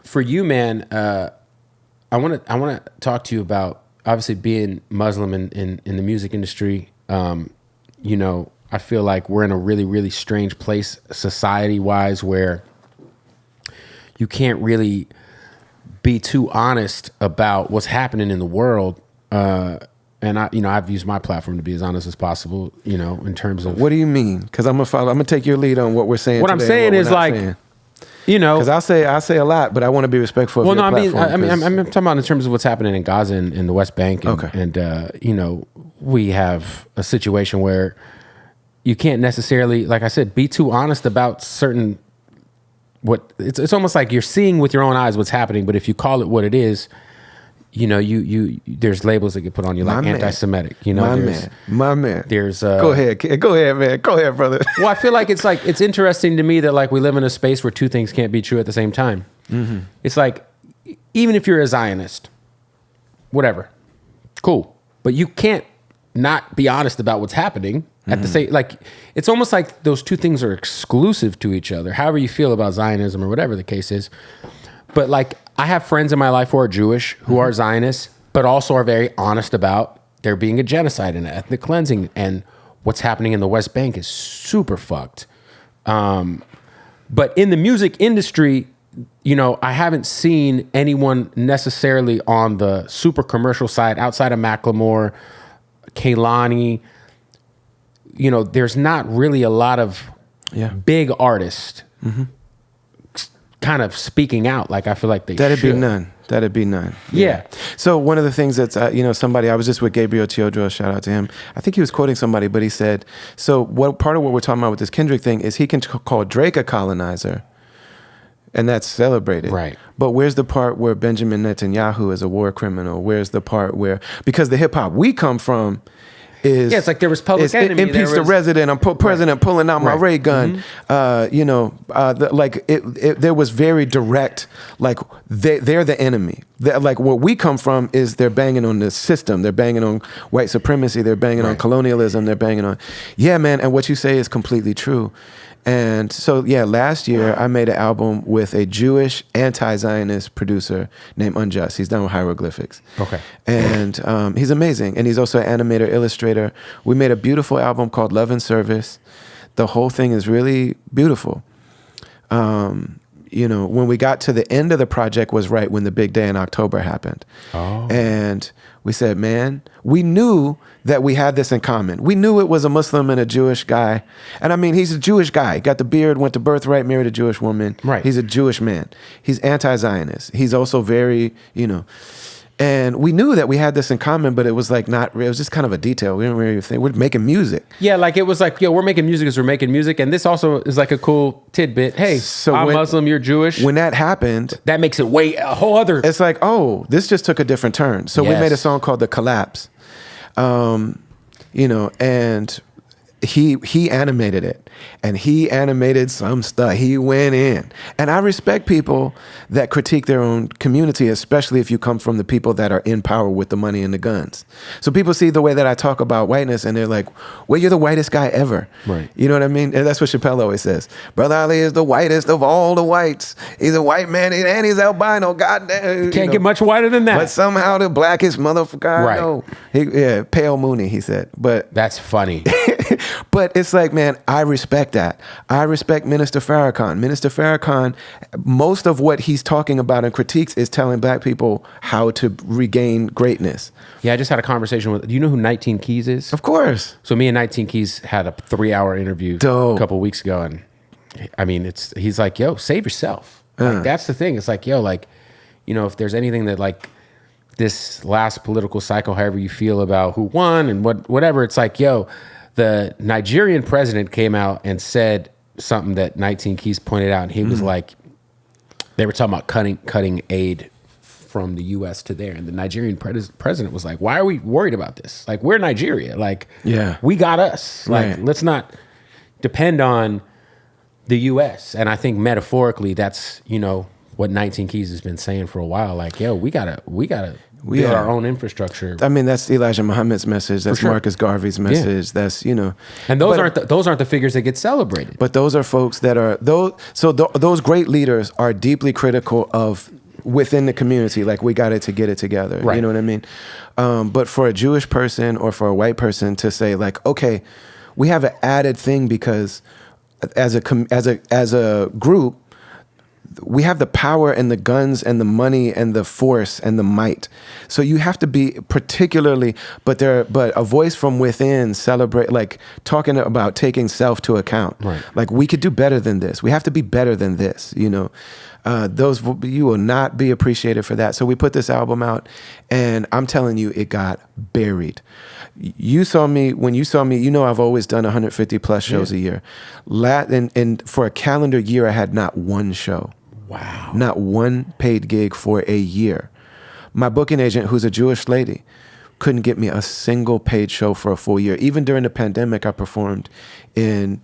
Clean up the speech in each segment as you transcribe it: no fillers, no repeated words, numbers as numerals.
For you, man, I want to talk to you about obviously being Muslim in the music industry. You know, I feel like we're in a really, really strange place society-wise where you can't really be too honest about what's happening in the world. And I've used my platform to be as honest as possible, you know, in terms of... What do you mean? Because I'm gonna take your lead on what we're saying. What I'm saying is like, saying. You know, because I say a lot, but I want to be respectful of your platform. I'm talking about in terms of what's happening in Gaza and in the West Bank. And, okay. And you know, we have a situation where you can't necessarily, like I said, be too honest about certain... It's almost like you're seeing with your own eyes what's happening, but if you call it what it is, you know, there's labels that get put on you, like anti-Semitic. You know, my man. There's go ahead, man. Go ahead, brother. Well, I feel like it's interesting to me that like we live in a space where two things can't be true at the same time. Mm-hmm. It's like even if you're a Zionist, whatever, cool, but you can't not be honest about what's happening. At the same, like, it's almost like those two things are exclusive to each other, however you feel about Zionism or whatever the case is. But like, I have friends in my life who are Jewish, who are Zionists, but also are very honest about there being a genocide and an ethnic cleansing, and what's happening in the West Bank is super fucked. But in the music industry, you know, I haven't seen anyone necessarily on the super commercial side outside of Macklemore, Kehlani. You know, there's not really a lot of big artists kind of speaking out like I feel like they That'd should. be none. Yeah. So one of the things that's, somebody, I was just with Gabriel Teodoro, shout out to him. I think he was quoting somebody, but he said, so part of what we're talking about with this Kendrick thing is he can call Drake a colonizer, and that's celebrated. Right. But where's the part where Benjamin Netanyahu is a war criminal? Where's the part where, because the hip hop we come from, it's like there was Public Enemy. Impeach the resident. I'm president pulling out my ray gun. Mm-hmm. There was very direct. Like they're the enemy. Like where we come from is they're banging on the system. They're banging on white supremacy. They're banging on colonialism. They're banging on. Yeah, man. And what you say is completely true. And so, last year I made an album with a Jewish anti-Zionist producer named Unjust. He's done with hieroglyphics. Okay. And he's amazing. And he's also an animator, illustrator. We made a beautiful album called Love and Service. The whole thing is really beautiful. When we got to the end of the project was right when the big day in October happened. Oh. And we said, man, we knew that we had this in common. We knew it was a Muslim and a Jewish guy. And I mean, he's a Jewish guy. Got the beard, went to Birthright, married a Jewish woman. Right. He's a Jewish man. He's anti-Zionist. He's also very, and we knew that we had this in common, but it was like it was just kind of a detail. We didn't really think we're making music. Yeah, like it was like, we're making music as we're making music. And this also is like a cool tidbit. Hey, so I'm Muslim, you're Jewish. When that happened, that makes it a whole other. It's like, oh, this just took a different turn. So we made a song called The Collapse. And he animated it, and he animated some stuff. He went in, and I respect people that critique their own community, especially if you come from the people that are in power with the money and the guns. So people see the way that I talk about whiteness, and they're like, well, you're the whitest guy ever. Right. You know what I mean? And that's what Chappelle always says. Brother Ali is the whitest of all the whites. He's a white man, and he's albino. Goddamn. Can't get much whiter than that. But somehow the blackest motherfucker I know. Pale Mooney, he said. But that's funny. But it's like, man, I respect that. I respect Minister Farrakhan. Minister Farrakhan, most of what he's talking about and critiques is telling black people how to regain greatness. Yeah, I just had a conversation with, do you know who 19 Keys is? Of course. So me and 19 Keys had a 3-hour interview a couple weeks ago. And I mean, he's like, yo, save yourself. Like, that's the thing. It's like, yo, like, if there's anything that like this last political cycle, however you feel about who won and whatever, it's like, yo, the Nigerian president came out and said something that 19 Keys pointed out. And he was like, they were talking about cutting aid from the U.S. to there. And the Nigerian president was like, why are we worried about this? Like, we're Nigeria. Like, we got us. Like, let's not depend on the U.S. And I think metaphorically, that's, what 19 Keys has been saying for a while. Like, yo, we gotta build our own infrastructure. I mean, that's Elijah Muhammad's message. That's Marcus Garvey's message. That's, you know. And those aren't the figures that get celebrated. But those are folks that are those great leaders are deeply critical of within the community. Like, we got to get it together. Right. You know what I mean? But for a Jewish person or for a white person to say, like, okay, we have an added thing because as a group, we have the power and the guns and the money and the force and the might. So you have to be particularly, but a voice from within celebrate, like talking about taking self to account. Right. Like, we could do better than this. We have to be better than this, you know. You will not be appreciated for that. So we put this album out, and I'm telling you, it got buried. When you saw me, you know I've always done 150 plus shows a year. And for a calendar year, I had not one show. Wow. Not one paid gig for a year. My booking agent, who's a Jewish lady, couldn't get me a single paid show for a full year. Even during the pandemic, I performed in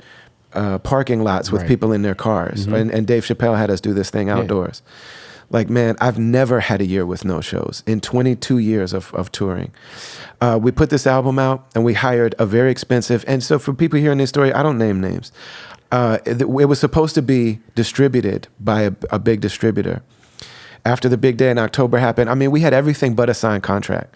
parking lots with people in their cars. Mm-hmm. And Dave Chappelle had us do this thing outdoors. Like, man, I've never had a year with no shows in 22 years of touring. We put this album out, and we hired a very expensive, and so for people hearing this story, I don't name names. It was supposed to be distributed by a big distributor. After the big day in October happened, I mean, we had everything but a signed contract.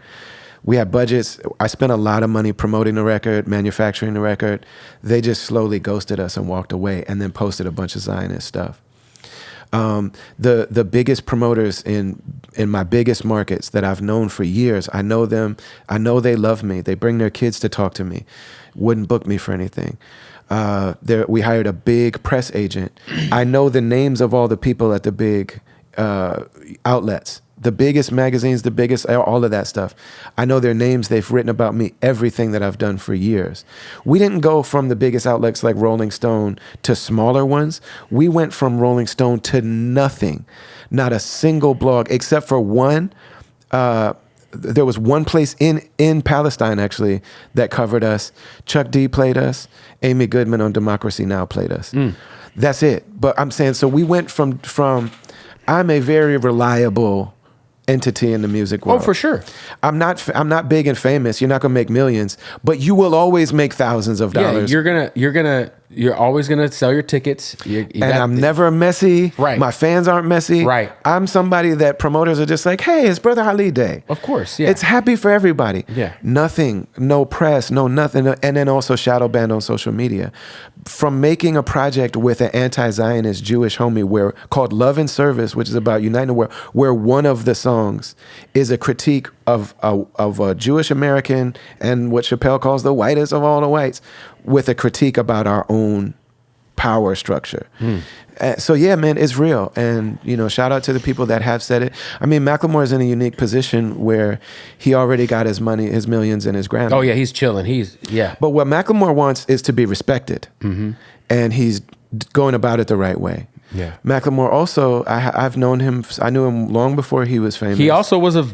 We had budgets. I spent a lot of money promoting the record, manufacturing the record. They just slowly ghosted us and walked away, and then posted a bunch of Zionist stuff. The biggest promoters in my biggest markets that I've known for years, I know them. I know they love me. They bring their kids to talk to me. Wouldn't book me for anything. We hired a big press agent. I know the names of all the people at the big outlets, the biggest magazines, the biggest, all of that stuff. I know their names. They've written about me, everything that I've done for years. We didn't go from the biggest outlets like Rolling Stone to smaller ones. We went from Rolling Stone to nothing. Not a single blog, except for one. There was one place in Palestine, actually, that covered us. Chuck D played us. Amy Goodman on Democracy Now! Played us. That's it. But I'm saying, so we went from I'm a very reliable entity in the music world. Oh, for sure. I'm not big and famous. You're not gonna make millions, but you will always make thousands of dollars. Yeah, you're always gonna sell your tickets. I'm never messy. Right. My fans aren't messy. Right. I'm somebody that promoters are just like, hey, it's Brother Ali Day. Of course, yeah. It's happy for everybody. Yeah. Nothing, no press, no nothing. And then also shadow banned on social media. From making a project with an anti-Zionist Jewish homie called Love and Service, which is about uniting, where one of the songs is a critique of a Jewish American and what Chappelle calls the whitest of all the whites, with a critique about our own power structure. So yeah, man, it's real. And, you know, shout out to the people that have said it. I mean, Macklemore is in a unique position where he already got his money, his millions, and his Grammy. Oh yeah, he's chilling. But what Macklemore wants is to be respected. And he's going about it the right way. Yeah. Macklemore also, I've known him. I knew him long before he was famous. He also was a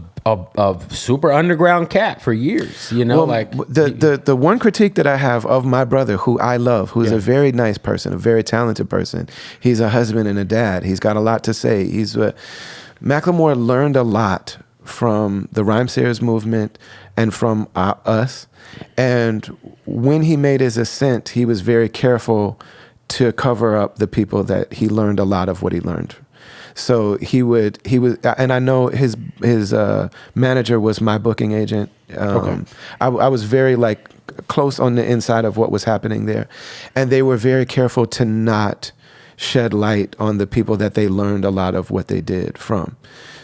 super underground cat for years. You know, the one critique that I have of my brother, who I love, who's a very nice person, a very talented person. He's a husband and a dad. He's got a lot to say. Macklemore learned a lot from the Rhymesayers movement and from us. And when he made his ascent, he was very careful to cover up the people that he learned a lot of what he learned. So he was, and I know his manager was my booking agent. Okay. I was very close on the inside of what was happening there, and they were very careful to not shed light on the people that they learned a lot of what they did from.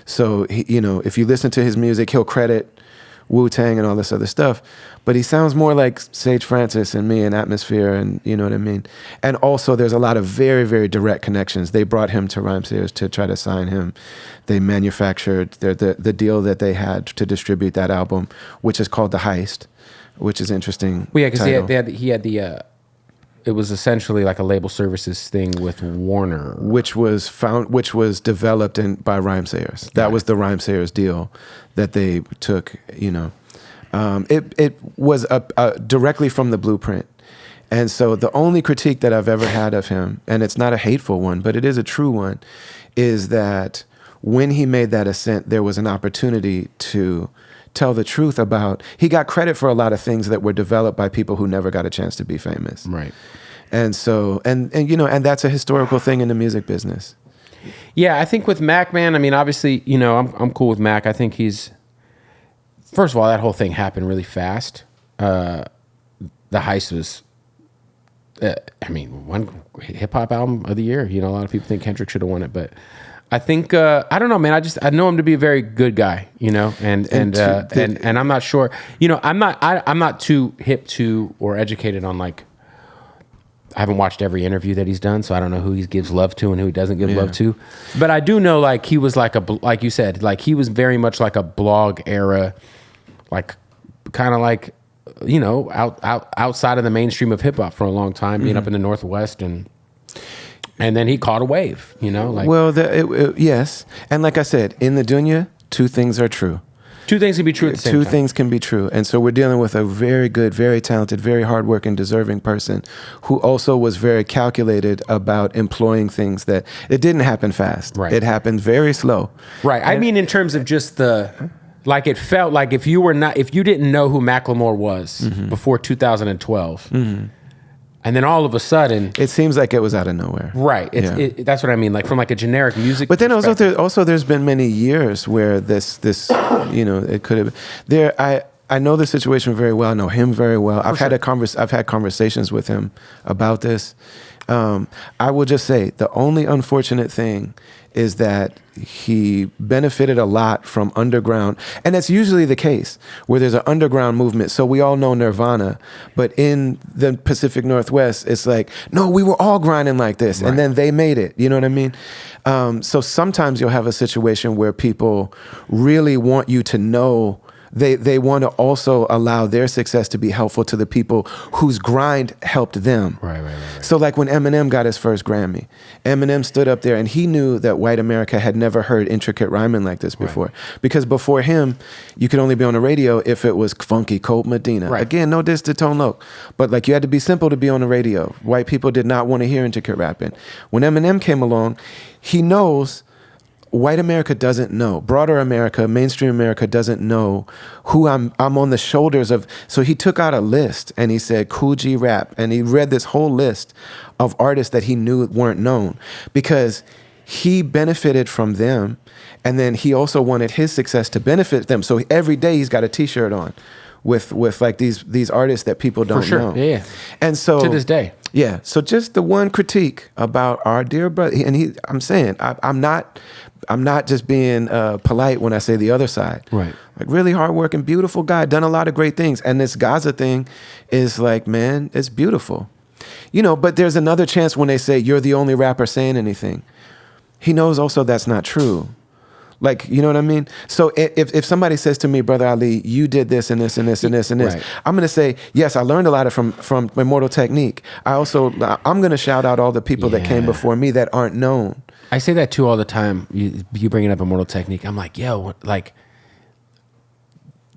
So if you listen to his music, he'll credit Wu-Tang and all this other stuff, but he sounds more like Sage Francis and me and Atmosphere, and you know what I mean? And also there's a lot of very, very direct connections. They brought him to Rhymesayers to try to sign him. They manufactured the deal that they had to distribute that album, which is called The Heist, which is interesting. Well, yeah, because he had the it was essentially like a label services thing with Warner, which was developed by Rhymesayers. That was the Rhymesayers deal that they took. It was directly from the blueprint. And so the only critique that I've ever had of him, and it's not a hateful one, but it is a true one, is that when he made that ascent, there was an opportunity to tell the truth about, he got credit for a lot of things that were developed by people who never got a chance to be famous. Right. And so, and you know, and that's a historical thing in the music business. Yeah, I think with Mac, man, I mean, obviously, you know, I'm cool with Mac. I think he's, first of all, that whole thing happened really fast. The heist was, I mean, one hip hop album of the year. You know, a lot of people think Kendrick should have won it, but I think I don't know, man. I know him to be a very good guy, you know, and I'm not sure, you know, I'm not too hip to or educated on, like, I haven't watched every interview that he's done, so I don't know who he gives love to and who he doesn't give love to. But I do know, like, he was like you said, like, he was very much like a blog era, like, kind of like, you know, outside of the mainstream of hip hop for a long time, being up in the Northwest, and then he caught a wave, you know, like. Well, yes, and like I said, in the dunya, two things are true. Two things can be true at the same time. Two things can be true. And so we're dealing with a very good, very talented, very hardworking, deserving person who also was very calculated about employing things that, it didn't happen fast. Right. It happened very slow. Right. I mean, in terms of just like, it felt like if you didn't know who Macklemore was before 2012, and then all of a sudden, it seems like it was out of nowhere. Right. That's what I mean. Like, from like a generic music. But then also there's been many years where this you know, it could have. I know the situation very well. I know him very well. I've had conversations with him about this. I will just say the only unfortunate thing is that he benefited a lot from underground, and that's usually the case where there's an underground movement. So we all know Nirvana, but in the Pacific Northwest, it's like, no, we were all grinding like this, and then they made it. You know what I mean? So sometimes you'll have a situation where people really want you to know. They want to also allow their success to be helpful to the people whose grind helped them. Right. So like when Eminem got his first Grammy, Eminem stood up there and he knew that white America had never heard intricate rhyming like this before. Right. Because before him, you could only be on the radio if it was funky, Colt Medina. Right. Again, no diss to Tone Loc, but like you had to be simple to be on the radio. White people did not want to hear intricate rapping. When Eminem came along, he knows white America doesn't know. Broader America, mainstream America doesn't know who I'm on the shoulders of. So he took out a list and he said, Cool G Rap. And he read this whole list of artists that he knew weren't known because he benefited from them. And then he also wanted his success to benefit them. So every day he's got a t-shirt on with like these artists that people don't know. Yeah. And so to this day. Yeah. So just the one critique about our dear brother, and I'm saying, I'm not just being polite when I say the other side. Right. Like really hardworking, beautiful guy, done a lot of great things. And this Gaza thing is like, man, it's beautiful. You know, but there's another chance when they say you're the only rapper saying anything. He knows also that's not true. Like, you know what I mean? So if somebody says to me, Brother Ali, you did this and this and this and this and this, right. I'm going to say, yes, I learned a lot from Immortal Technique. I'm going to shout out all the people that came before me that aren't known. I say that too all the time. You bringing up Immortal Technique. I'm like, yo, like,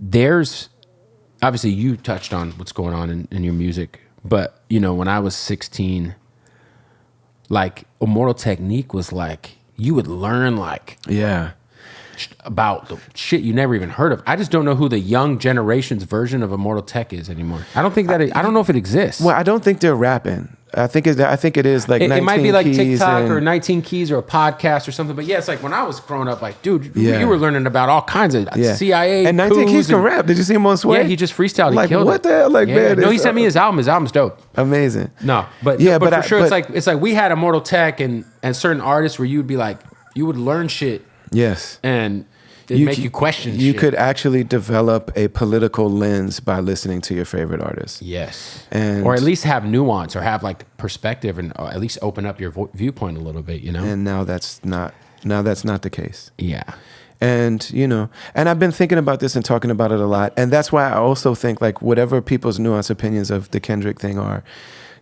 there's, obviously you touched on what's going on in your music, but, you know, when I was 16, like, Immortal Technique was like, you would learn, like, about the shit you never even heard of. I just don't know who the young generation's version of Immortal Tech is anymore. I don't think that I don't know if it exists. Well, I don't think they're rapping. I think it is like 19 keys. It might be like TikTok or 19 keys or a podcast or something. But yeah, it's like when I was growing up, like, dude, you were learning about all kinds of CIA. And 19 keys can rap. Did you see him on Sway? Yeah, he just freestyled. Like, he killed what the hell? Like, man. No, he sent me his album. His album's dope. Amazing. No, but for sure, it's like we had Immortal Tech and certain artists where you would be like, you would learn shit. Yes. And it'd make you question shit. You could actually develop a political lens by listening to your favorite artists. Yes. Or at least have nuance or have like perspective and at least open up your viewpoint a little bit, you know? And now that's not the case. Yeah. And, you know, and I've been thinking about this and talking about it a lot. And that's why I also think like whatever people's nuanced opinions of the Kendrick thing are,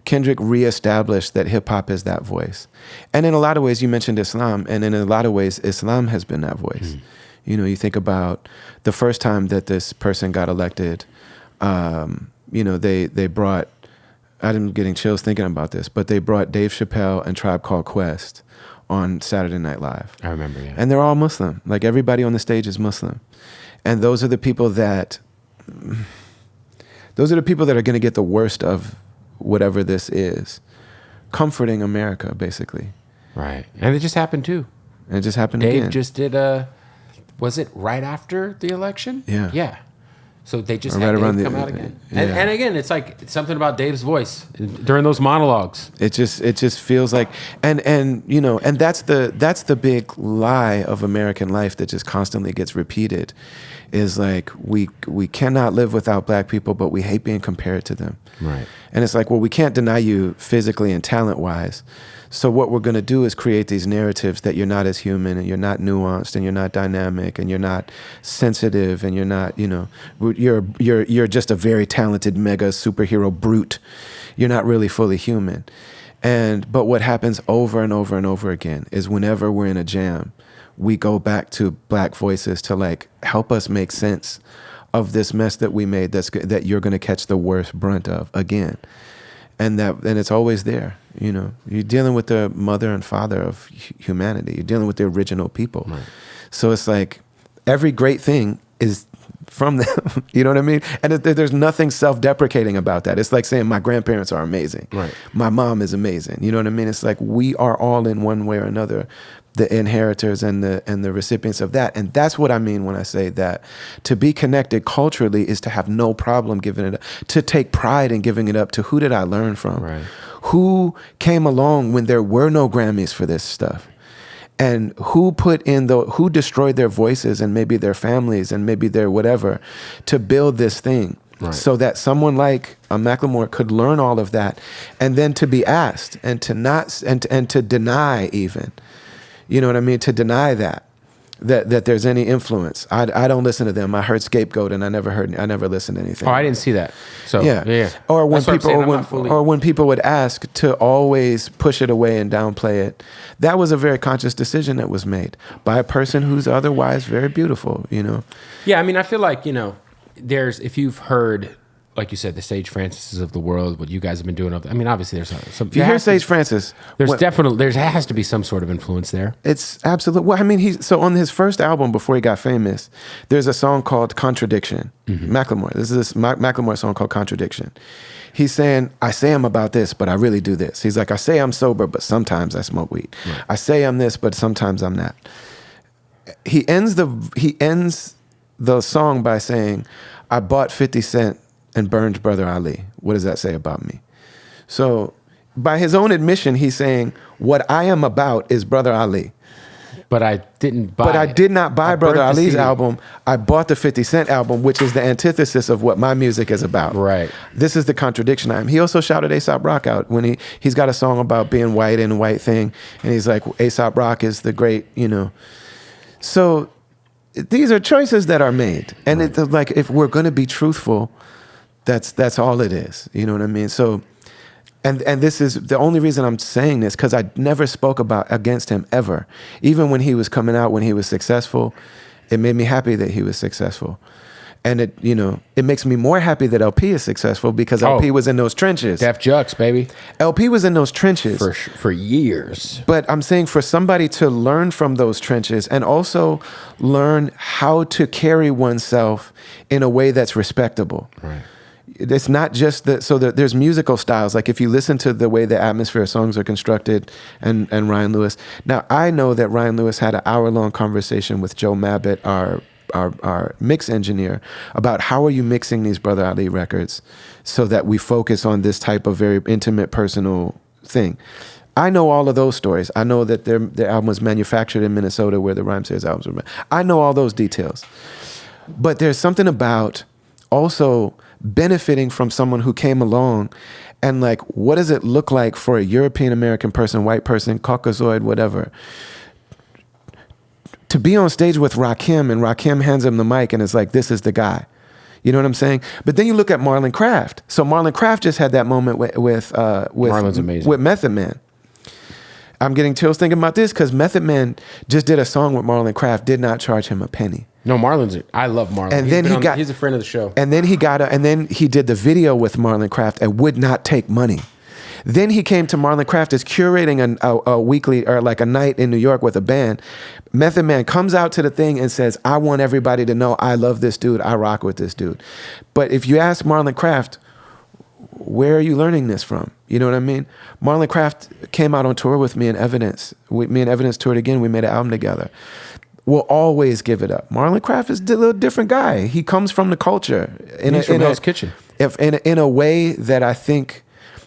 Kendrick reestablished that hip hop is that voice. And in a lot of ways, you mentioned Islam, and in a lot of ways, Islam has been that voice. Mm. You know, you think about the first time that this person got elected, you know, they brought, I'm getting chills thinking about this, but they brought Dave Chappelle and Tribe Called Quest on Saturday Night Live. I remember, yeah. And they're all Muslim. Like everybody on the stage is Muslim. And those are the people that are going to get the worst of whatever this is. Comforting America, basically. Right. And it just happened too. And it just happened Dave again. just did was it right after the election? Yeah. Yeah. So they just Or had right Dave around come out again. yeah. And again, it's like something about Dave's voice during those monologues. It just feels like, and you know, and that's the big lie of American life that just constantly gets repeated, is like we cannot live without black people, but we hate being compared to them. Right. And it's like, well, we can't deny you physically and talent wise. So what we're going to do is create these narratives that you're not as human, and you're not nuanced, and you're not dynamic, and you're not sensitive, and you're not, you know, you're just a very talented mega superhero brute. You're not really fully human. But what happens over and over and over again is whenever we're in a jam, we go back to black voices to like help us make sense of this mess that we made that you're going to catch the worst brunt of again. And it's always there, you know. You're dealing with the mother and father of humanity. You're dealing with the original people. Right. So it's like every great thing is from them. You know what I mean? And there's nothing self-deprecating about that. It's like saying my grandparents are amazing. Right. My mom is amazing. You know what I mean? It's like we are all in one way or another the inheritors and the recipients of that. And that's what I mean when I say that to be connected culturally is to have no problem giving it up, to take pride in giving it up to who did I learn from? Right. Who came along when there were no Grammys for this stuff? And who who destroyed their voices and maybe their families and maybe their whatever to build this thing. Right. So that someone like a Macklemore could learn all of that and then to be asked and to not and to deny even. You know what I mean? To deny that there's any influence. I don't listen to them. I heard Scapegoat and I never listened to anything. Oh, I didn't see that. So yeah. Or when people would ask to always push it away and downplay it. That was a very conscious decision that was made by a person who's otherwise very beautiful, you know. Yeah, I mean, I feel like, you know, if you've heard, like you said, the Sage Francis of the world, what you guys have been doing. I mean, obviously there's some. If you hear Sage Francis, there has to be some sort of influence there. It's absolute. Well, I mean, so on his first album before he got famous, there's a song called Contradiction. Mm-hmm. Macklemore. This is Macklemore song called Contradiction. He's saying, I say I'm about this, but I really do this. He's like, I say I'm sober, but sometimes I smoke weed. Right. I say I'm this, but sometimes I'm not. He ends the song by saying, I bought 50 Cent and burned Brother Ali. What does that say about me? So by his own admission, he's saying, what I am about is Brother Ali. But I didn't buy But I did not buy Brother Ali's album. I bought the 50 Cent album, which is the antithesis of what my music is about. Right. This is the contradiction I am. He also shouted A$AP Rock out when he's got a song about being white and a white thing. And he's like, A$AP Rock is the great, you know. So these are choices that are made. And right. Like, if we're going to be truthful, that's all it is. You know what I mean? So, and this is the only reason I'm saying this, because I never spoke against him ever. Even when he was coming out, when he was successful, it made me happy that he was successful. And it makes me more happy that LP is successful because LP was in those trenches. Def Jux, baby. LP was in those trenches. For years. But I'm saying for somebody to learn from those trenches and also learn how to carry oneself in a way that's respectable. Right. It's not just there's musical styles. Like if you listen to the way the Atmosphere songs are constructed and Ryan Lewis. Now, I know that Ryan Lewis had an hour-long conversation with Joe Mabbitt, our mix engineer, about how are you mixing these Brother Ali records so that we focus on this type of very intimate, personal thing. I know all of those stories. I know that their album was manufactured in Minnesota where the Rhymesayers albums were made. I know all those details. But there's something about also benefiting from someone who came along and like, what does it look like for a European American person, white person, Caucasoid, whatever, to be on stage with Rakim and Rakim hands him the mic and is like, this is the guy. You know what I'm saying? But then you look at Marlon Craft. So Marlon Craft just had that moment with Marlon's amazing. With Method Man. I'm getting chills thinking about this because Method Man just did a song with Marlon Craft, did not charge him a penny. No, I love Marlon. And then he's a friend of the show. And then he did the video with Marlon Craft and would not take money. Then he came to Marlon Craft is curating a weekly or like a night in New York with a band. Method Man comes out to the thing and says, I want everybody to know I love this dude. I rock with this dude. But if you ask Marlon Craft, where are you learning this from? You know what I mean? Marlon Craft came out on tour with me and Evidence. Me and Evidence toured again. We made an album together. We'll always give it up. Marlon Craft is a little different guy. He comes from the culture. He's from Hell's Kitchen. In a way that I think,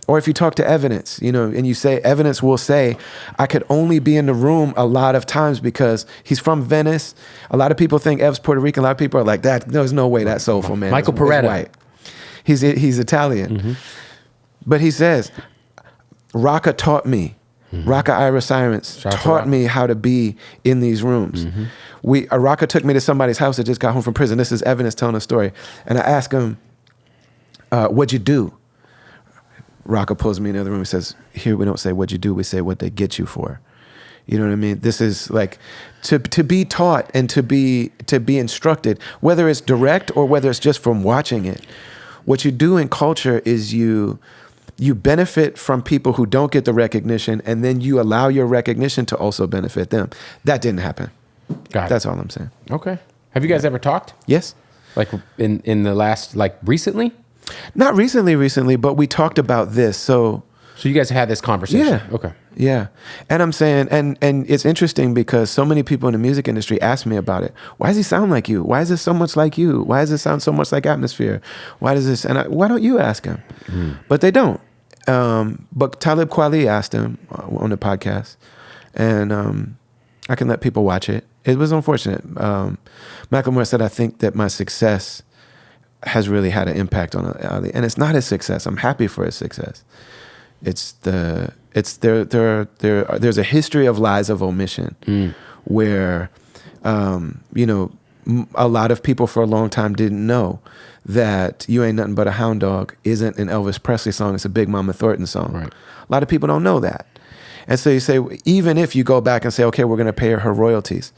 or if you talk to Evidence, you know, and you say, Evidence will say, I could only be in the room a lot of times because he's from Venice. A lot of people think Ev's Puerto Rican. A lot of people are like, that. There's no way that's soulful, man. Michael Peretta. White. He's Italian. Mm-hmm. But he says, Raka taught me. Mm-hmm. Raka Ira Sirens taught me how to be in these rooms. Mm-hmm. Raka took me to somebody's house that just got home from prison. This is Evidence telling a story. And I asked him, what'd you do? Raka pulls me in the other room and says, here we don't say what'd you do, we say what they get you for. You know what I mean? This is like to be taught and to be instructed, whether it's direct or whether it's just from watching it. What you do in culture is you benefit from people who don't get the recognition, and then you allow your recognition to also benefit them. That didn't happen. That's all I'm saying. Okay. Have you guys ever talked? Yes. Like in the last, like recently? Not recently, but we talked about this. So you guys had this conversation? Yeah. Okay. Yeah. And I'm saying, and it's interesting because so many people in the music industry ask me about it. Why does he sound like you? Why is this so much like you? Why does it sound so much like Atmosphere? Why does this, why don't you ask him? But they don't. But Talib Kweli asked him on the podcast, and I can let people watch it. It was unfortunate. Macklemore said, I think that my success has really had an impact on Ali. And it's not his success. I'm happy for his success. There's a history of lies of omission where, you know, a lot of people for a long time didn't know that You Ain't Nothing But a Hound Dog isn't an Elvis Presley song. It's a Big Mama Thornton song. Right. A lot of people don't know that. And so you say, even if you go back and say, okay, we're going to pay her royalties,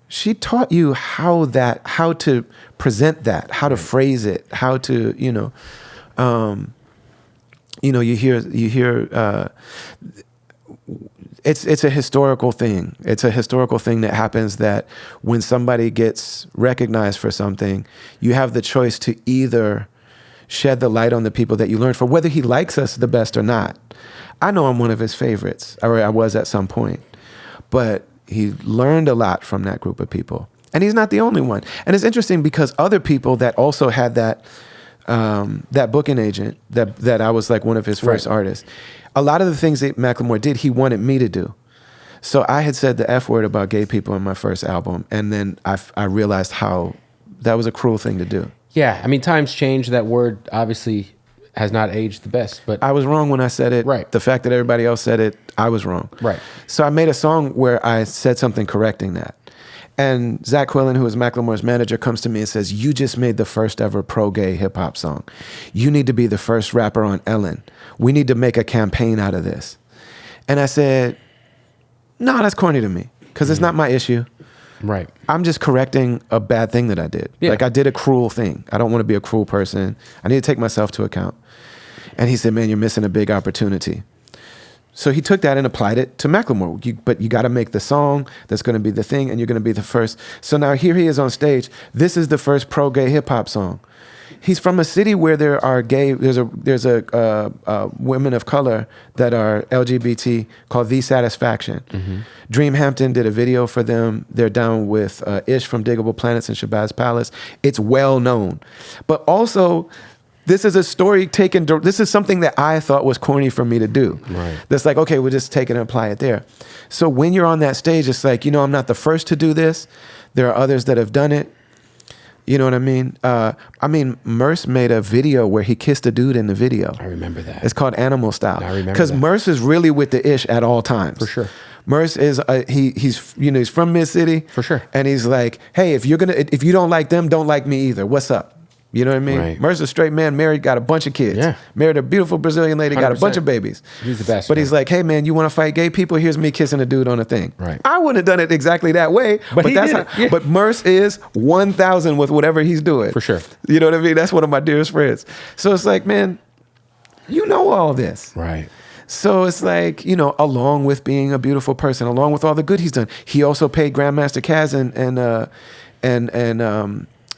she taught you how to present that, how to phrase it, how to, you hear, it's a historical thing. It's a historical thing that happens that when somebody gets recognized for something, you have the choice to either shed the light on the people that you learned from, whether he likes us the best or not. I know I'm one of his favorites, or I was at some point, but he learned a lot from that group of people. And he's not the only one. And it's interesting because other people that also had that booking agent, that I was like one of his first artists, a lot of the things that Macklemore did, he wanted me to do. So I had said the F word about gay people in my first album, and then I realized how that was a cruel thing to do. Yeah, I mean, times change. That word obviously has not aged the best, but I was wrong when I said it. Right. The fact that everybody else said it, I was wrong. Right. So I made a song where I said something correcting that. And Zach Quillen, who is Macklemore's manager, comes to me and says, you just made the first ever pro-gay hip-hop song. You need to be the first rapper on Ellen. We need to make a campaign out of this. And I said, no, that's corny to me because it's not my issue. Right. I'm just correcting a bad thing that I did. Yeah. Like I did a cruel thing. I don't want to be a cruel person. I need to take myself to account. And he said, man, you're missing a big opportunity. So he took that and applied it to Macklemore. But you got to make the song that's going to be the thing, and you're going to be the first. So now here he is on stage. This is the first pro-gay hip-hop song. He's from a city where there are gay. There's a women of color that are LGBT called The Satisfaction. Mm-hmm. Dream Hampton did a video for them. They're down with Ish from Diggable Planets and Shabazz Palace. It's well known, but also, this is a story taken. This is something that I thought was corny for me to do. Right. That's like, okay, we'll just take it and apply it there. So when you're on that stage, it's like, I'm not the first to do this. There are others that have done it. You know what I mean? Merce made a video where he kissed a dude in the video. I remember that. It's called Animal Style. I remember because Merce is really with the ish at all times. For sure. Merce is he's from Mid City. For sure. And he's like, hey, if you don't like them, don't like me either. What's up? You know what I mean? Right. Mercer's a straight man, married, got a bunch of kids. Yeah. Married a beautiful Brazilian lady, 100%. Got a bunch of babies. He's the best. But he's like, hey man, you want to fight gay people? Here's me kissing a dude on a thing. Right. I wouldn't have done it exactly that way, but that's how. Yeah. But Merce is 1,000 with whatever he's doing. For sure. You know what I mean? That's one of my dearest friends. So it's like, man, You know all this. Right. So it's like, you know, along with being a beautiful person, along with all the good he's done, he also paid Grandmaster Caz and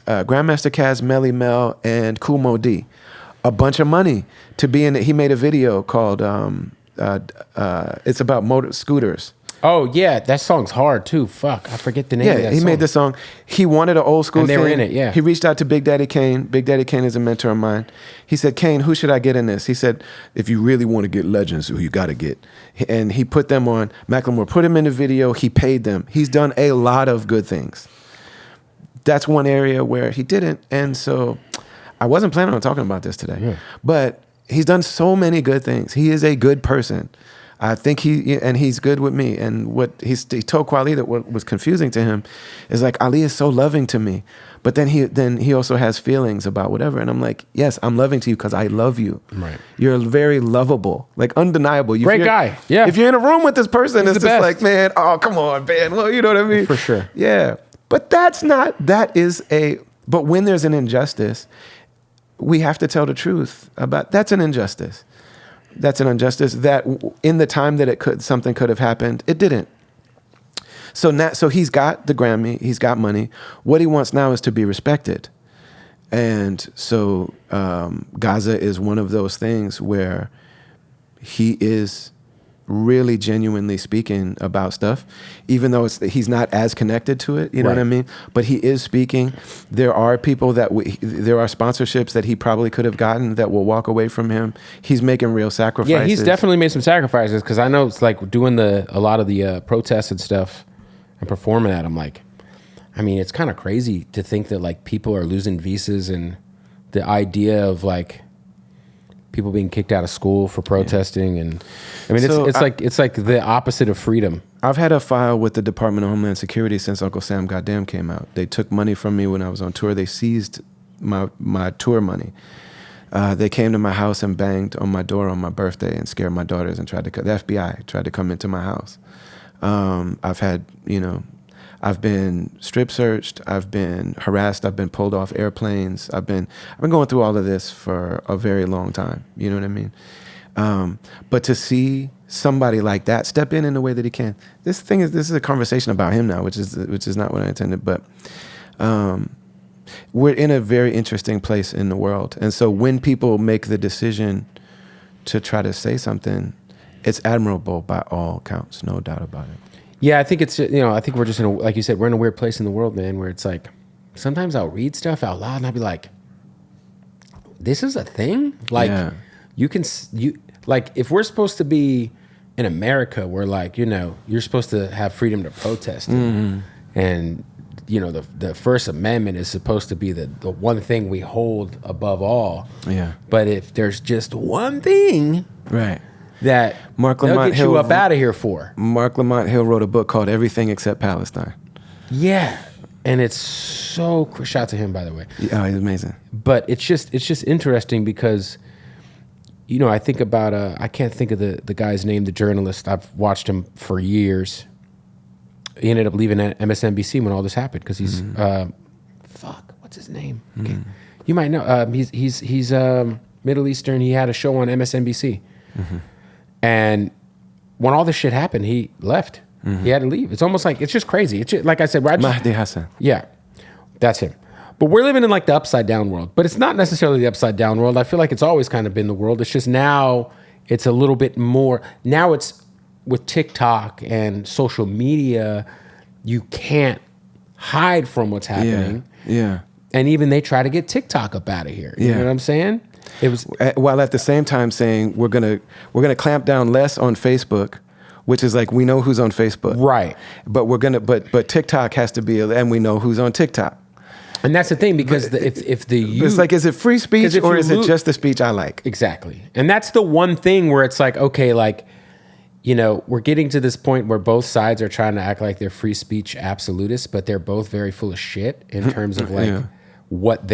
Grandmaster Caz, Melly Mel, and Kool Mo D a bunch of money to be in it. He made a video called it's about motor scooters. Oh yeah, that song's hard too. Fuck, I forget the name of that song. Yeah, he made the song. He wanted an old school and they thing. were in it, yeah. He reached out to Big Daddy Kane. Big Daddy Kane is a mentor of mine. He said, Kane, who should I get in this? He said, if you really want to get legends, who you got to get. And he put them on. Macklemore put him in the video. He paid them. He's done a lot of good things. That's one area where he didn't. And so I wasn't planning on talking about this today. Yeah. But he's done so many good things. He is a good person. I think he's good with me. And what he told Kweli that what was confusing to him is like, Ali is so loving to me. But then he also has feelings about whatever. And I'm like, yes, I'm loving to you because I love you. Right. You're very lovable, like undeniable. Great guy. Yeah. If you're in a room with this person, He's it's the just best. like, man, oh, come on, man. Well, you know what I mean? For sure. Yeah. But but when there's an injustice, we have to tell the truth about that's an injustice. That's an injustice that in the time that something could have happened, it didn't. So he's got the Grammy, he's got money. What he wants now is to be respected. And so Gaza is one of those things where he is really genuinely speaking about stuff, even though he's not as connected to it, you know what I mean? But he is speaking. There are people there are sponsorships that he probably could have gotten that will walk away from him. He's making real sacrifices. Yeah, he's definitely made some sacrifices because I know it's like doing a lot of the protests and stuff and performing at them. Like, I mean, it's kind of crazy to think that like people are losing visas and the idea of like people being kicked out of school for protesting, and I mean, it's like the opposite of freedom. I've had a file with the Department of Homeland Security since Uncle Sam Goddamn came out. They took money from me when I was on tour. They seized my tour money. They came to my house and banged on my door on my birthday and scared my daughters and the FBI tried to come into my house. I've had, I've been strip searched. I've been harassed. I've been pulled off airplanes. I've been going through all of this for a very long time. You know what I mean? But to see somebody like that step in the way that he can, this is a conversation about him now, which is not what I intended. But we're in a very interesting place in the world, and so when people make the decision to try to say something, it's admirable by all counts, no doubt about it. Yeah, I think it's, I think we're just like you said, we're in a weird place in the world, man, where it's like, sometimes I'll read stuff out loud and I'll be like, this is a thing? Like, like, if we're supposed to be in America, where like, you're supposed to have freedom to protest. And the First Amendment is supposed to be the one thing we hold above all. Yeah. But if there's just one thing. Right. That they'll get you up out of here for. Mark Lamont Hill wrote a book called Everything Except Palestine. Yeah, and it's so shout to him, by the way. Yeah, he's amazing. But it's just interesting because, I think about I can't think of the guy's name, the journalist. I've watched him for years. He ended up leaving MSNBC when all this happened because he's what's his name? Okay. You might know. He's Middle Eastern. He had a show on MSNBC. And when all this shit happened, he left. He had to leave. It's almost like, it's just crazy. It's just, like I said, Mahdi Hassan. Yeah, that's him. But we're living in like the upside down world. But it's not necessarily the upside down world. I feel like it's always kind of been the world. It's just now it's a little bit more. Now it's with TikTok and social media, you can't hide from what's happening. Yeah. And even they try to get TikTok up out of here. You know what I'm saying? It was while at the same time saying we're gonna clamp down less on Facebook, which is like we know who's on Facebook, right? But but TikTok has to be, and we know who's on TikTok. And that's the thing, because it's like, is it free speech or is it just the speech I like? Exactly, and that's the one thing where it's like, okay, like, we're getting to this point where both sides are trying to act like they're free speech absolutists, but they're both very full of shit in terms of like what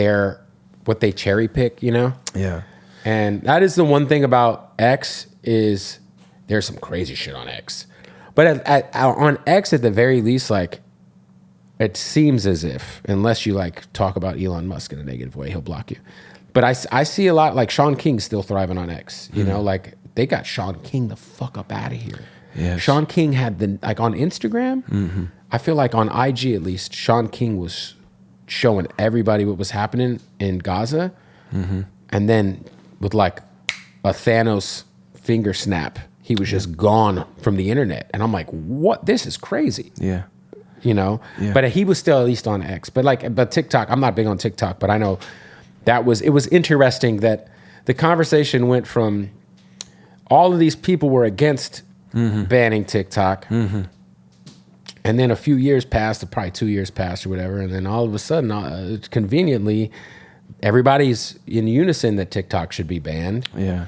they cherry pick, Yeah. And that is the one thing about X is there's some crazy shit on X. But on X, at the very least, like, it seems as if, unless you like talk about Elon Musk in a negative way, he'll block you. But I see a lot, like Sean King still thriving on X. You know, like they got Sean King the fuck up out of here. Yes. Sean King had like on Instagram, I feel like on IG at least, Sean King was showing everybody what was happening in Gaza. And then with like a Thanos finger snap, he was just gone from the internet. And I'm like, what? This is crazy. Yeah. You know? Yeah. But he was still at least on X. But TikTok, I'm not big on TikTok, but I know it was interesting that the conversation went from all of these people were against banning TikTok. And then a few years passed, probably 2 years passed or whatever. And then all of a sudden, conveniently, everybody's in unison that TikTok should be banned. Yeah.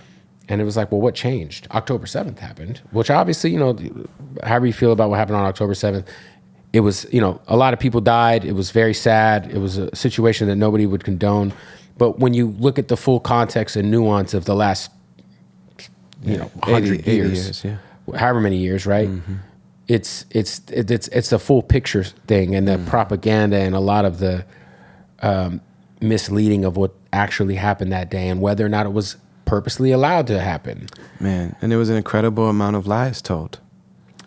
And it was like, well, what changed? October 7th happened, which obviously, you know, however you feel about what happened on October 7th, it was, you know, a lot of people died. It was very sad. It was a situation that nobody would condone. But when you look at the full context and nuance of the last, you know, 100 80 years, yeah. however many years, right? It's a full picture thing, and the propaganda and a lot of the misleading of what actually happened that day and whether or not it was purposely allowed to happen. Man, and there was an incredible amount of lies told.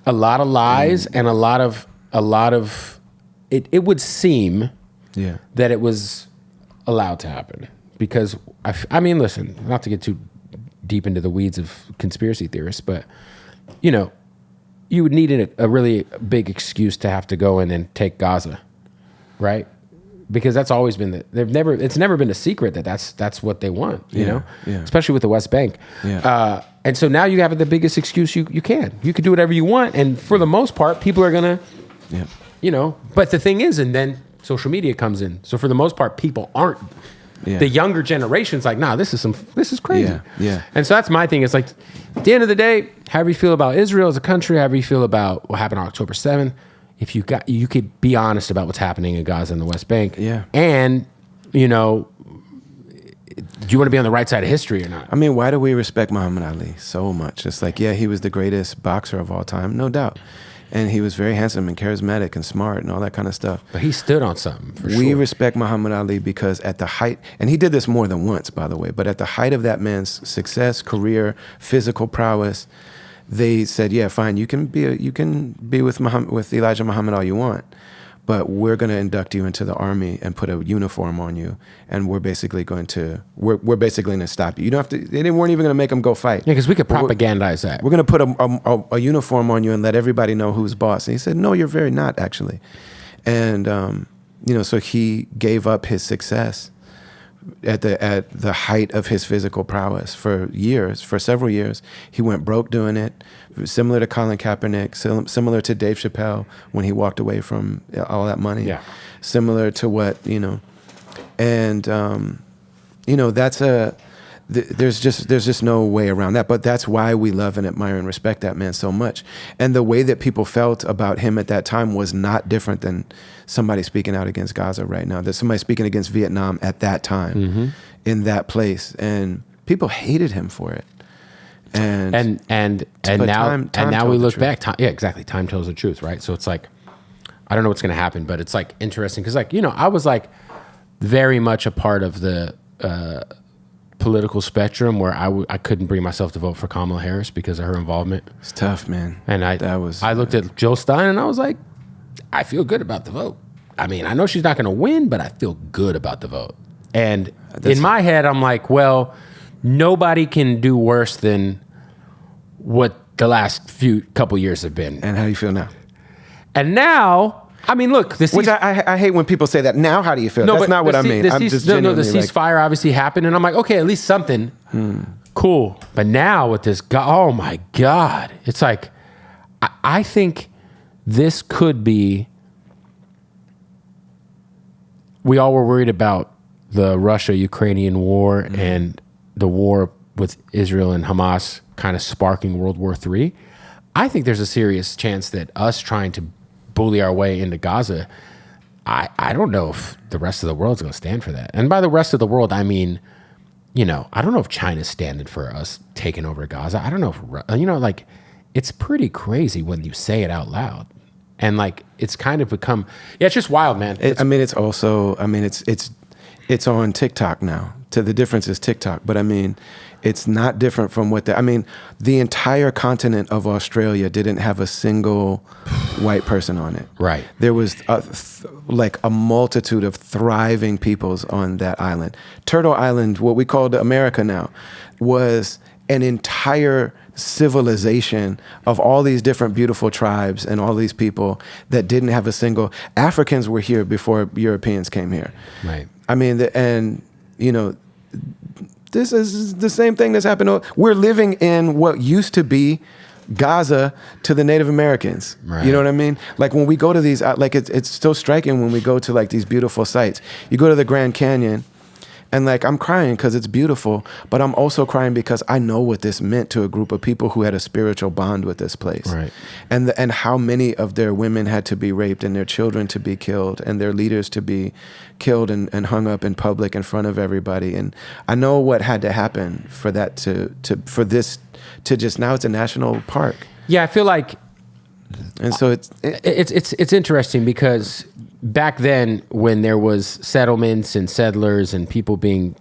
A lot of lies and a lot of it would seem that it was allowed to happen because I mean, listen, not to get too deep into the weeds of conspiracy theorists, but you know, you would need a really big excuse to have to go in and take Gaza, right? Because that's always been it's never been a secret that's what they want, you know, especially with the West Bank. And so now you have the biggest excuse you can. You can do whatever you want, and for the most part, people are gonna, you know. But the thing is, and then social media comes in. So for the most part, people aren't. The younger generation's like, nah, this is crazy. And so that's my thing. It's like, at the end of the day, however you feel about Israel as a country, however you feel about what happened on October 7th, if you could be honest about what's happening in Gaza and the West Bank. And, you know, do you want to be on the right side of history or not? I mean, why do we respect Muhammad Ali so much? It's like, he was the greatest boxer of all time, no doubt. And he was very handsome and charismatic and smart and all that kind of stuff. But he stood on something, for sure. We respect Muhammad Ali because at the height, and he did this more than once, by the way, but at the height of that man's success, career, physical prowess, they said, yeah, fine, you can be with Elijah Muhammad all you want, but we're going to induct you into the army and put a uniform on you, and we're basically going to stop you. You don't have to. They weren't even going to make him go fight. Yeah, because we could propagandize that. We're going to put a uniform on you and let everybody know who's boss. And he said, no, you're very not actually. And you know, so he gave up his success at the height of his physical prowess for several years. He went broke doing it, similar to Colin Kaepernick, similar to Dave Chappelle when he walked away from all that money. Similar to what, you know, and you know, there's just no way around that. But that's why we love and admire and respect that man so much. And the way that people felt about him at that time was not different than somebody speaking out against Gaza right now. There's somebody speaking against Vietnam at that time in that place, and people hated him for it. And now we look back. Exactly. Time tells the truth, right? So it's like, I don't know what's going to happen, but it's like interesting because, like, you know, I was like very much a part of the political spectrum where I couldn't bring myself to vote for Kamala Harris because of her involvement. It's tough, man. And I looked at Jill Stein and I was like, I feel good about the vote. I mean, I know she's not going to win, but I feel good about the vote. And in my head, I'm like, well, nobody can do worse than what the last couple years have been. And how do you feel now? And now, I mean, look, which I hate when people say that. Now, how do you feel? That's not what I mean. The ceasefire obviously happened, and I'm like, okay, at least something. Cool. But now with this, oh my God, it's like, I think this could be. We all were worried about the Russia-Ukrainian war and the war with Israel and Hamas kind of sparking World War III. I think there's a serious chance that us trying to bully our way into Gaza, I don't know if the rest of the world's going to stand for that. And by the rest of the world, I mean, you know, I don't know if China's standing for us taking over Gaza. I don't know if, you know, like, it's pretty crazy when you say it out loud. And like, it's kind of become, it's just wild, man. It's on TikTok now. the difference is TikTok. But I mean, it's not different from the entire continent of Australia didn't have a single white person on it. Right. There was a multitude of thriving peoples on that island. Turtle Island, what we call America now, was an entire civilization of all these different beautiful tribes and all these people that didn't have a single. Africans were here before Europeans came here. Right. I mean, this is the same thing that's happened. We're living in what used to be Gaza to the Native Americans. Right. You know what I mean? Like when we go to these, it's so striking when we go to like these beautiful sites. You go to the Grand Canyon, and like I'm crying because it's beautiful, but I'm also crying because I know what this meant to a group of people who had a spiritual bond with this place. Right. And how many of their women had to be raped and their children to be killed and their leaders to be killed and hung up in public in front of everybody. And I know what had to happen for that for this to just now it's a national park. Yeah, I feel like, and so it's interesting because back then when there was settlements and settlers and people being,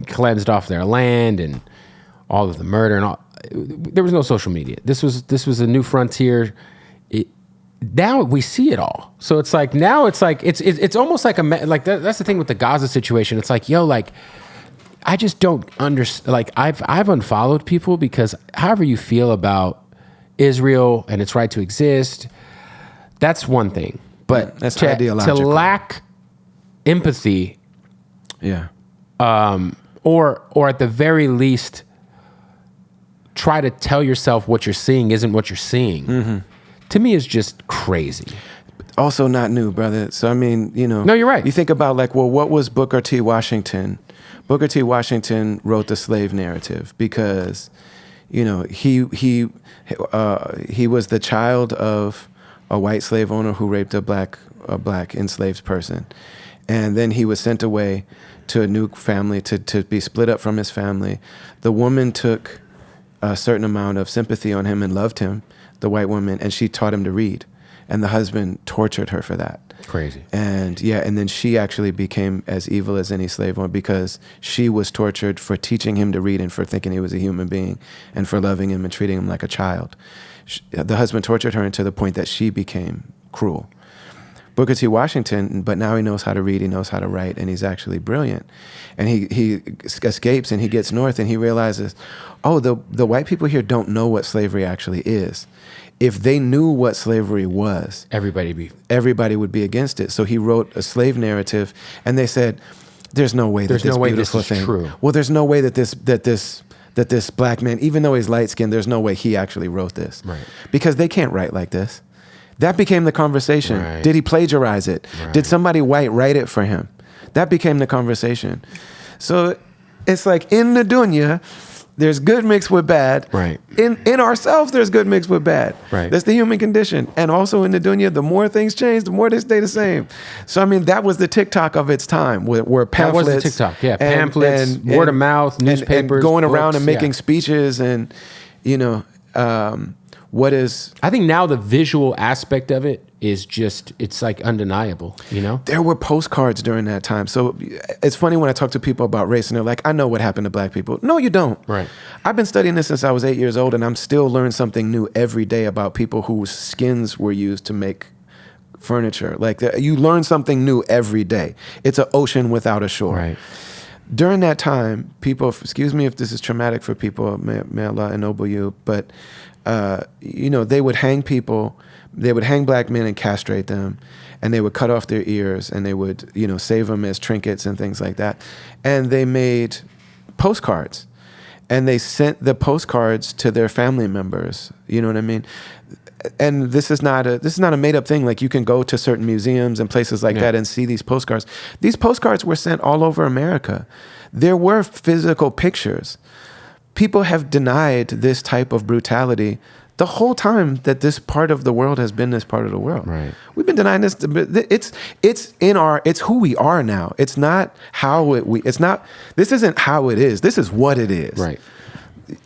cleansed off their land and all of the murder and all, there was no social media. This was a new frontier. Now we see it all. So it's like, now it's like, it's almost like that's the thing with the Gaza situation. It's like, I just don't understand. Like I've unfollowed people because however you feel about Israel and its right to exist, that's one thing. But that's to ideological. lack empathy, yeah, or at the very least, try to tell yourself what you're seeing isn't what you're seeing. To me, is just crazy. Also not new, brother. So I mean, No, you're right. You think about what was Booker T. Washington? Booker T. Washington wrote the slave narrative because, he was the child of a white slave owner who raped a black enslaved person. And then he was sent away to a new family to be split up from his family. The woman took a certain amount of sympathy on him and loved him, the white woman, and she taught him to read. And the husband tortured her for that. Crazy. And and then she actually became as evil as any slave owner because she was tortured for teaching him to read and for thinking he was a human being and for loving him and treating him like a child. The husband tortured her to the point that she became cruel. Booker T. Washington, but now he knows how to read, he knows how to write, and he's actually brilliant. And he escapes and he gets north and he realizes, the white people here don't know what slavery actually is. If they knew what slavery was, everybody would be against it. So he wrote a slave narrative, and they said, "There's no way that this beautiful thing. True. Well, there's no way that this black man, even though he's light skinned, there's no way he actually wrote this, right? Because they can't write like this." That became the conversation. Right. Did he plagiarize it? Right. Did somebody white write it for him? That became the conversation. So it's like in the dunya, there's good mixed with bad. Right. In ourselves, there's good mixed with bad. Right. That's the human condition. And also in the dunya, the more things change, the more they stay the same. So I mean, that was the TikTok of its time, where pamphlets. That was the TikTok, yeah. Pamphlets, and word of mouth, newspapers, and going books, around and making speeches, and what is. I think now the visual aspect of it is just, it's like undeniable, There were postcards during that time. So it's funny when I talk to people about race and they're like, I know what happened to black people. No, you don't. Right. I've been studying this since I was 8 years old, and I'm still learning something new every day about people whose skins were used to make furniture. Like you learn something new every day. It's an ocean without a shore. Right. During that time, people, excuse me if this is traumatic for people, may Allah ennoble you, but they would hang people. They would hang black men and castrate them, and they would cut off their ears, and they would, save them as trinkets and things like that. And they made postcards, and they sent the postcards to their family members. You know what I mean? And this is not a made up thing. Like you can go to certain museums and places like that and see these postcards. These postcards were sent all over America. There were physical pictures. People have denied this type of brutality the whole time that this part of the world has been this part of the world. Right. We've been denying this. It's who we are now. It's not how it's not, this isn't how it is. This is what it is. Right.